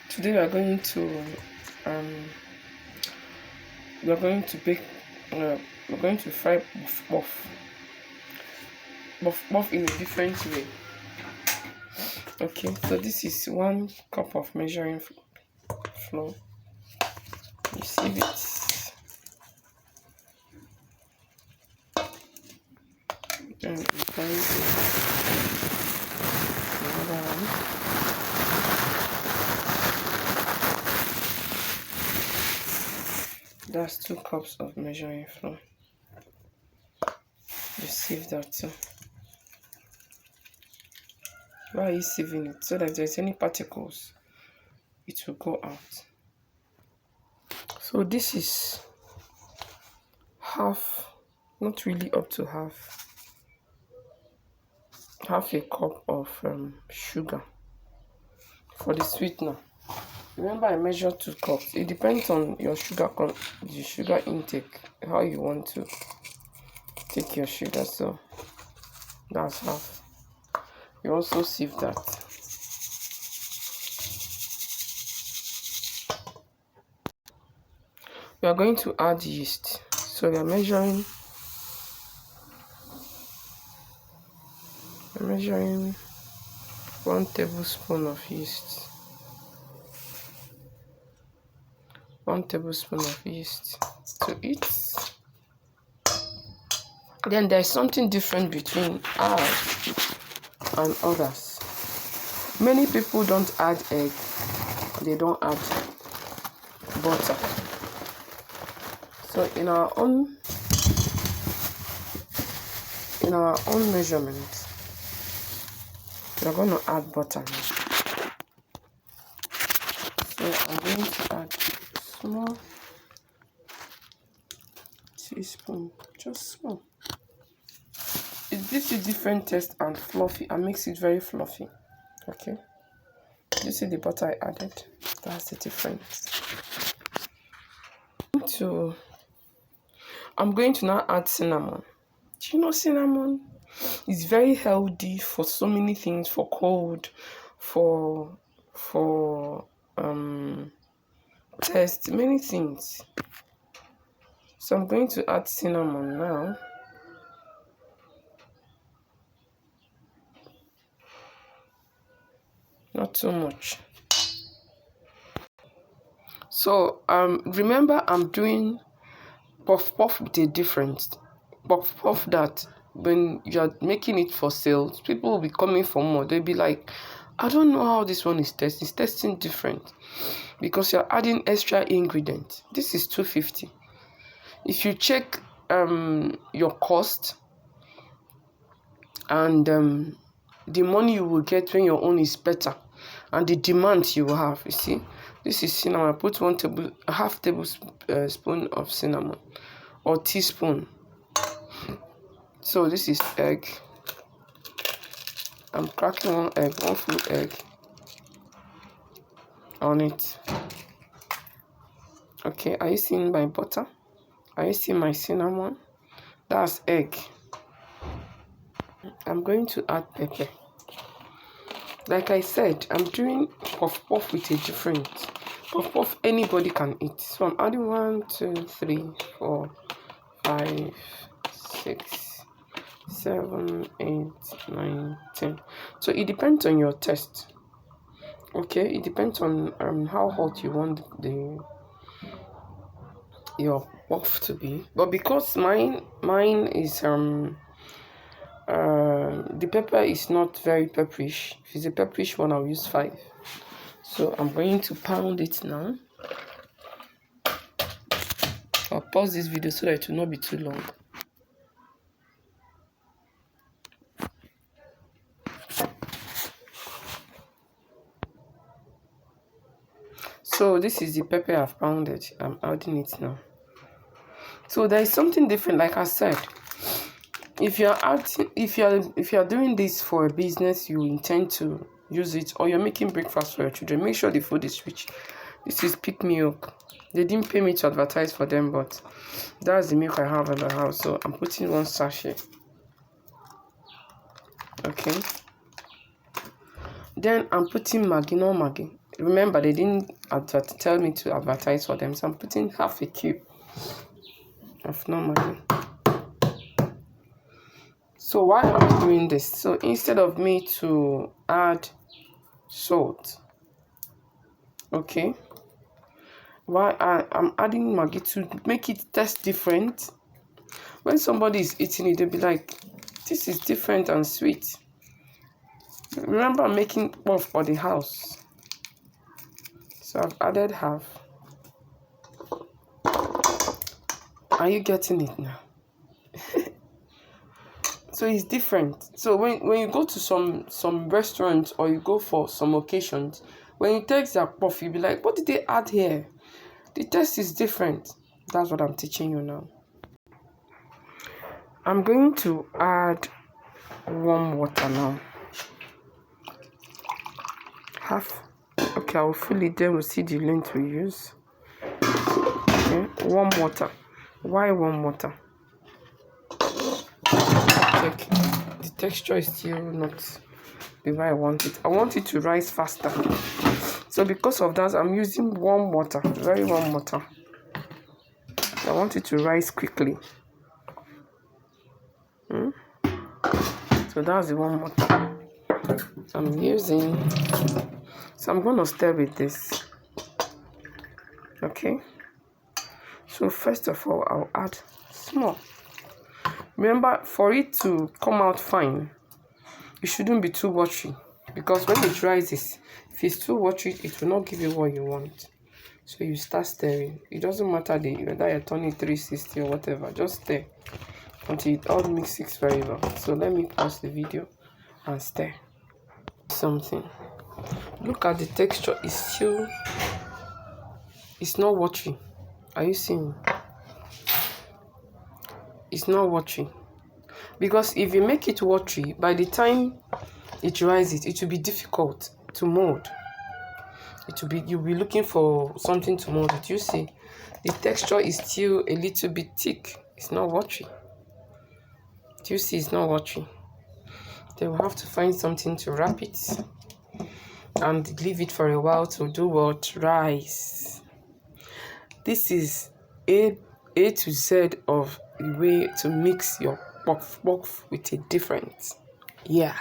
Today we are going to we're going to fry puff in a different way. Okay, so this is 1 cup of measuring flour. You sieve it, and you carry another one. That's 2 cups of measuring flour. You sieve that too. Why are you sieving it? So that if there's any particles, it will go out. So this is half, not really up to half a cup of sugar for the sweetener. Remember, I measured 2 cups. It depends on your the sugar intake, how you want to take your sugar. So that's half. You also sieve that. We are going to add yeast. So we are measuring 1 tablespoon of yeast. 1 tablespoon of yeast to it. Then there's something different between ours and others. Many people don't add egg, they don't add butter. So in our own measurement, we're going to add butter now. So I'm going to add a small teaspoon, just small. This is different taste and fluffy, and makes it very fluffy. Okay, you see the butter I added? That's the difference. I'm going to now add cinnamon. Do you know cinnamon? It's very healthy for so many things, for cold, for test, many things. So I'm going to add cinnamon now. Not too much. So remember, I'm doing puff with a difference. Puff that when you're making it for sales, people will be coming for more. They'll be like, I don't know how this one is tasting. It's tasting different because you're adding extra ingredients. This is $2.50. If you check your cost and the money you will get when your own is better, and the demand you will have, you see, this is cinnamon. I put half tablespoon of cinnamon, or teaspoon. So this is egg. I'm cracking 1 full egg on it. Okay, are you seeing my butter? Are you seeing my cinnamon? That's egg. I'm going to add pepper. Like I said, I'm doing puff with a different puff anybody can eat. So I'm adding 1, 2, 3, 4, 5, 6, 7, 8, 9, 10. So it depends on your taste. Okay, it depends on how hot you want your puff to be. But because mine is the pepper is not very pepperish. If it's a pepperish one, I'll use 5. So I'm going to pound it now. I'll pause this video so that it will not be too long. So this is the pepper I've pounded. I'm adding it now. So there is something different, like I said. If you're doing this for a business, you intend to use it, or you're making breakfast for your children, make sure the food is rich. This is peak milk. They didn't pay me to advertise for them, but that's the milk I have in the house. So I'm putting 1 sachet. Okay. Then I'm putting Maggi, not Maggi. Remember, they didn't tell me to advertise for them, so I'm putting half a cube of normal. So why am I doing this? So instead of me to add salt, okay, why I'm adding Maggi to make it taste different. When somebody is eating it, they'll be like, this is different and sweet. Remember, I'm making puff for the house. So I've added half. Are you getting it now? So it's different. So when you go to some restaurants or you go for some occasions, when you taste that puff, you'll be like, what did they add here? The taste is different. That's what I'm teaching you now. I'm going to add warm water now. Half. Okay, I'll fill it, then we'll see the length we use. Okay, warm water. Why warm water? Check. The texture is still not the way I want it. I want it to rise faster. So because of that, I'm using warm water, very warm water. I want it to rise quickly. So that's the warm water I'm using. So I'm going to stir with this. Okay. So first of all, I'll add small. Remember, for it to come out fine, it shouldn't be too watery. Because when it rises, if it's too watery, it will not give you what you want. So you start stirring. It doesn't matter whether you're turning 360 or whatever. Just stir until it all mixes very well. So let me pause the video and stir. Something. Look at the texture. It's not watery. Are you seeing? It's not watery. Because if you make it watery, by the time it rises, it will be difficult to mold. You'll be looking for something to mold it. You see, the texture is still a little bit thick. It's not watery. Do you see? It's not watery. Then we'll have to find something to wrap it and leave it for a while to do what? Rise. This is A to Z of the way to mix your puff with a difference. Yeah.